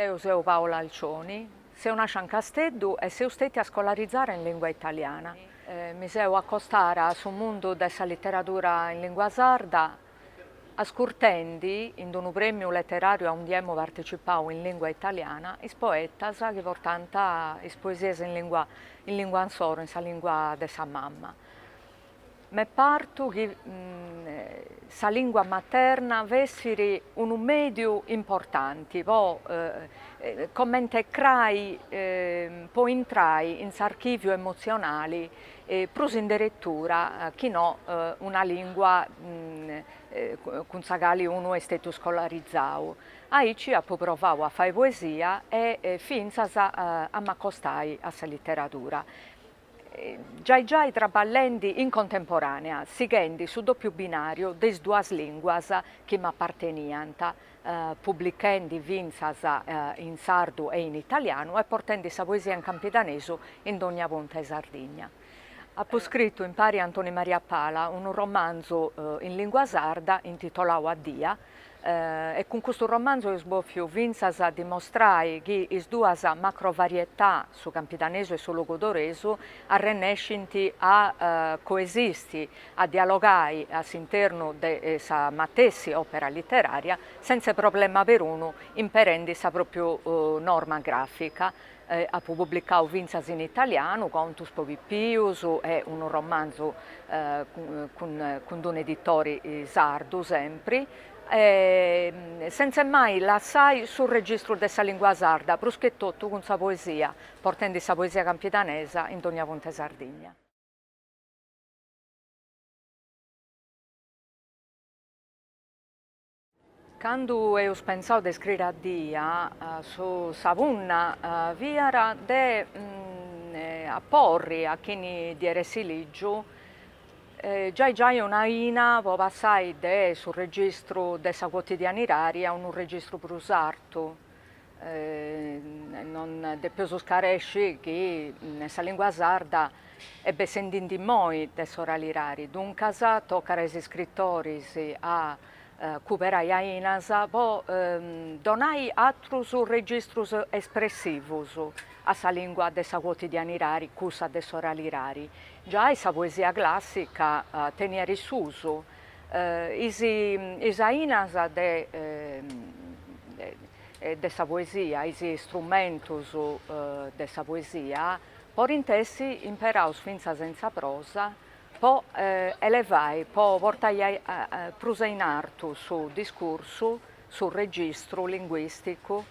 Deo seu Paola Alcioni, seu nasciuta in Casteddu e seu stati a scolarizzare in lingua italiana. Mi seu accostare sul mondo della letteratura in lingua sarda, ascurtendi in un premio letterario a un diemo partecipato in lingua italiana, is poetas che portano is poesie in lingua ansoro, in sa lingua de sa mamma. Me parto che sa lingua materna essere un medio importante, commente crai, può entrare in archivio emozionale, prus in direttura, chi no, una lingua con la quale uno è stato scolarizzato. Aici ho provato a fare poesia e finza a m'accostai a sa letteratura. Già traballando in contemporanea, seguendo su doppio binario delle due lingue che mi apparteniano, pubblicando vinzas in sardo e in italiano e portando sa poesia in campidanese in ogni punta e Sardegna. Ha scritto in pari Antonio Maria Pala un romanzo in lingua sarda intitolato Addia, e con questo romanzo io sboffio vinzas a dimostrare che le due macrovarietà su campidanese e su logodoreso arrennescinti a coesisti, a dialogare all'interno di questa matessi opera letteraria senza problema per uno, imperendi sa proprio norma grafica. Ha pubblicato vinzas in italiano, Contus Povippius, è un romanzo con un editore sardo sempre, senza mai lasciare sul registro della lingua sarda, bruschetto con sa poesia, portando sa poesia campidanesa in ogni punta Sardegna. Quando ho pensato di scrivere a Dia su Savunna, viera de apporri a chi di Eresiligio, già una ina può passare sul registro della quotidianitaria a un registro prusarto. Non de più scaresci che nella lingua sarda ebbe sentendo moi de soralirari. Dunque, tocca ai scrittori a cuperai a Inasa, donai altri registrus espressivus a sa lingua de sa quotidianitari, cussa de soralirari. Già sa poesia classica tenia risuso, isa Inasa de sa poesia, isi strumentus de sa poesia, por intessi imperaus finza senza prosa, può elevare, può portare prusa in arto sul discorso, sul registro linguistico,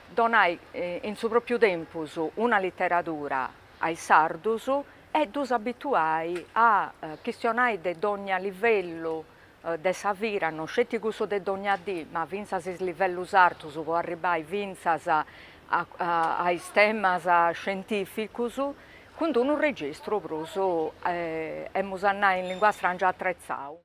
donai in suo proprio tempo una letteratura ai sardus e dus abituai a questionare di ogni livello de sa vira, non scetticus de ogni dì, ma vinzas is livellus artus può arrivare vinzas ai temas scientificus, con un registro proso emus annai in lingua strangia attrezzau.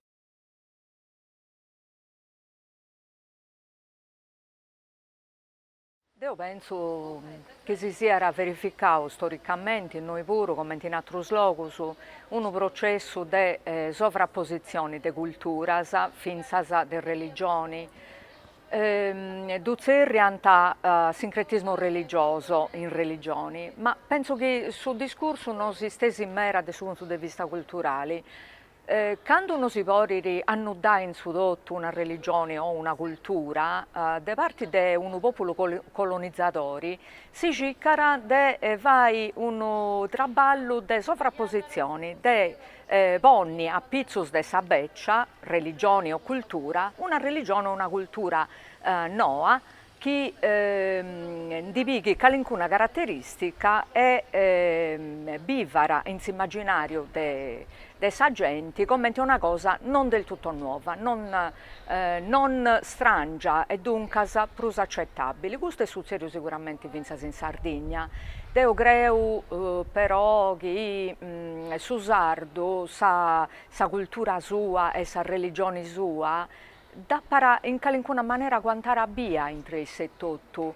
Io penso che si sia verificato storicamente, in noi pure, come in altri luoghi, un processo di sovrapposizione di culture, finzas di religioni, anta sincretismo religioso in religioni, ma penso che sul discorso non si stesi in mera dal punto di vista culturale. Quando uno si può annudare in sudotto una religione o una cultura, da parte di un popolo colonizzatori, si cerca di fare un traballo di sovrapposizione, di ponni a pizzus de sa beccia, religione o cultura, una religione o una cultura noa, che divighi qualunque caratteristica e bivara in immaginario de sa gente come una cosa non del tutto nuova, non strangia e dunque più accettabile. Questo è successo sicuramente in Sardegna. Io credo però che su sardo, sa cultura sua e sa religione sua, da para in qualunque maniera quantare abbia in 378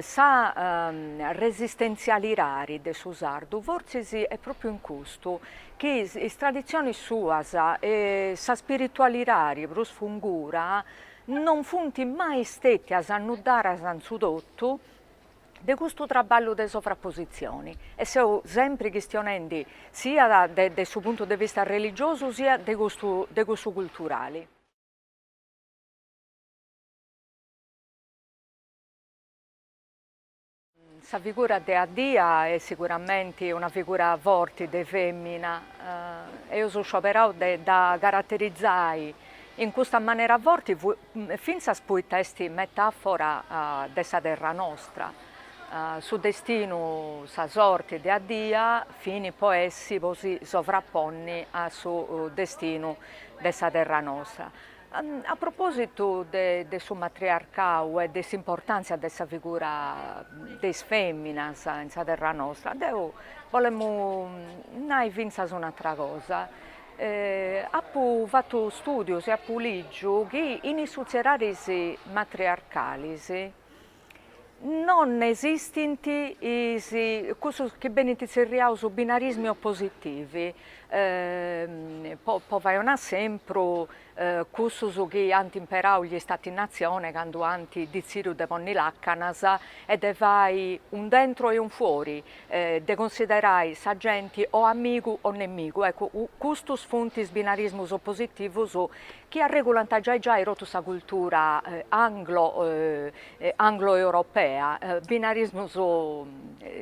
sa resistenziali de su sardo, forse è proprio in questo che le tradizioni sue, sa spiritualità, plus fungura, non funti mai stetti a annudare a su tutto di questo traballo di sovrapposizioni e stiamo sempre questionando sia dal suo punto di vista religioso sia di gusto culturale. La figura di Addia è sicuramente una figura forte di femmina e io sono scioperato da caratterizzare in questa maniera forte fin a spui testi metafora della terra nostra. Su destino, sa sorte di Addia, fini poi essi si sovrapponni a su destino della terra nostra. A proposito del suo matriarcato e dell'importanza della figura delle femmine in terra nostra, noi vogliamo dire un'altra cosa. Ho fatto studi e ho letto che in società matriarcali non esistono quello che benediziamo su binarismi oppositivi. Poi vai sempre quello che hanno imparato gli stati nazione quando hanno deciso di ponni l'accanas e di fare un dentro e un fuori, di considerare sa gente o amico o nemico. Ecco, questi fonti binarismi oppositivi che regolano già questa cultura anglo-europea, binarismo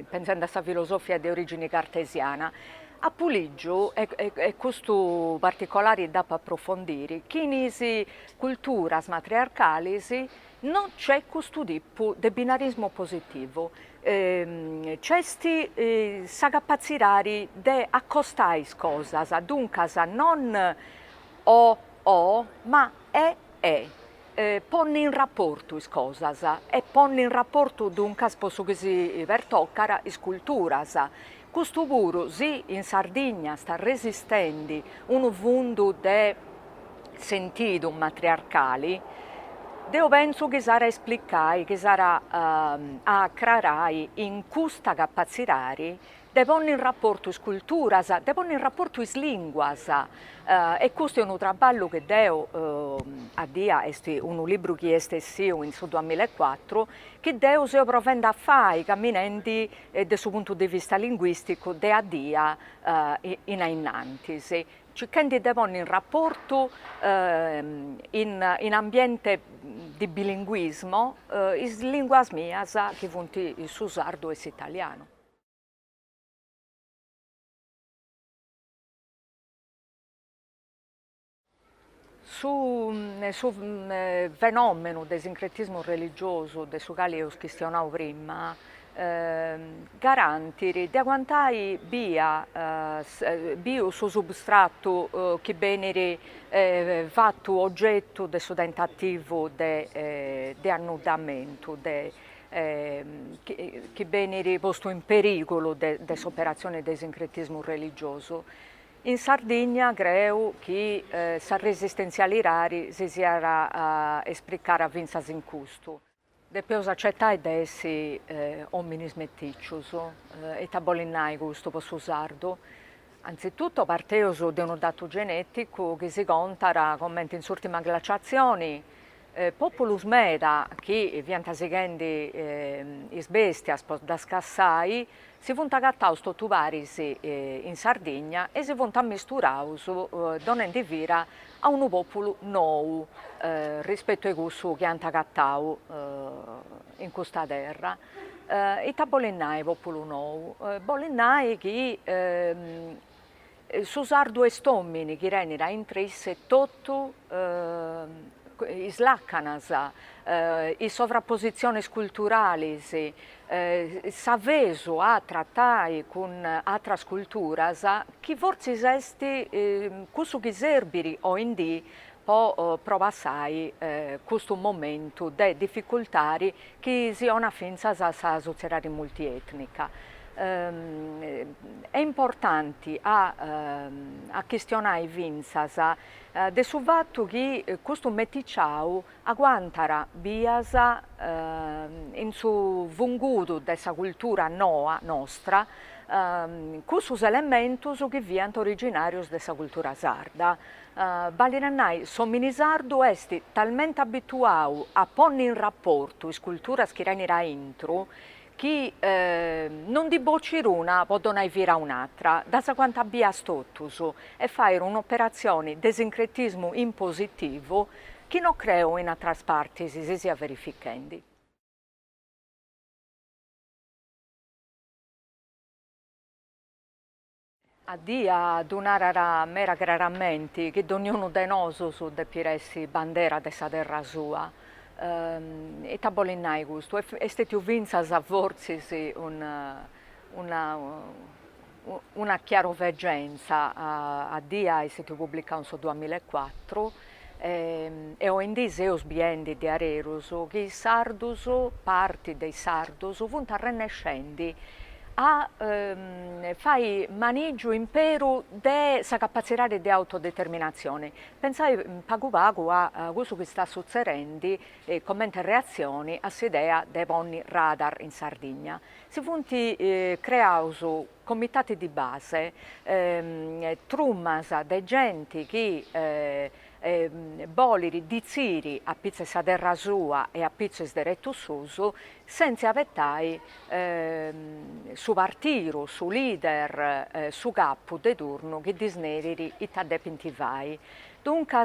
pensando a questa filosofia di origine cartesiana. A Puligio è questo particolare da approfondire, che in culture matriarcali non c'è questo tipo di binarismo positivo. C'è la capacità di accostare le cose, dunque non o, ma è. Pone in rapporto le cose e pone in rapporto dunque posso che si pertoccare le culture. Questo pure, sì, in Sardegna sta resistendo un fondo di sentito matriarcali, io penso che sarà esplicato, che sarà acclarare in questa capacità di porre in rapporto le culture, di porre in rapporto le lingue. E questo è un lavoro che Deo a dia, è un libro che è stesso in 2004, che Deo si provendo a fare camminando dal suo punto di vista linguistico di a dia in innanti. Cercando di porre in rapporto in ambiente di bilinguismo le lingue mie che sono il sardo e l'italiano. Su fenomeno del sincretismo religioso, del quale ho questionato prima, garantire di aguantare bio su substrato che viene fatto oggetto del suo tentativo di annullamento, che viene posto in pericolo dell'operazione del sincretismo religioso. In Sardegna credo che la resistenziale rari si sia esplicata vinza in questo. Depois accettai di essere uomini meticcius e tabolinai questo posso sardo. Anzitutto parteo di un dato genetico che si conta come in ultima glaciazioni populus meda che vianta seguendo is bestias da scassai si funt agattaus totuvaris in Sardegna e si funt ammisturaus donando vira a un popolo nou rispetto a questo che hanno agattau in questa terra. E tabolinai popolo nou, bolinai che su sardo e stomini che renera in trisse tutto is laccanas, i sovrapposizioni culturali, s'avveso a trattare con altre culture, che forse esiste questo che serbiri o indì può provare questo momento di difficoltà che si hanno finza a società multietnica. È importante a questionare vinzas del fatto che questo meticciao agguantara bias in su vungudo della cultura noa nostra Questi elementos che viant originarios de sa cultura sarda. Vale a dire, somini sardu est talmente abituau a ponnere in rapporto is culturas chi renira intro, che non di boccire una può donare via un'altra, da sa quanto abbia stottus, e fare un'operazione di sincretismo in positivo che non creo in altre parti si sia verificando. A dia donare mera chiaramente che ognuno de nosos depiresse bandera de sa terra sua. E tabolinai questo, est più vinzas a vorzis una chiaroveggenza a dia è stato pubblicato nel 2004 e ho indisi eus biendi di Arerus che i sardus, parti dei sardus, funt arrennescendi a fare maneggio imperu de sa capacità di autodeterminazione. Pensai pagu pagu a questo che sta succedendo e commenta reazioni a s'idea de ponni radar in Sardegna. Si funti creaus comitati di base, trummas de gente che boliri di ziri a pizzas a terra sua e a pizzas diretto susu, senza avvettare su partiru, su leader, su capo de turno che disneriri ita depintivai. Dunque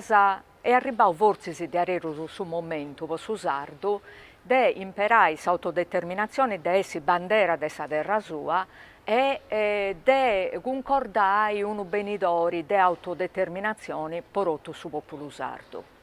è arrivato forse di Arerus su momento per su sardo de imperai s'autodeterminazione de essi bandera de sa terra sua e de concordare un benidori de autodeterminazione porotto su popolo sardo.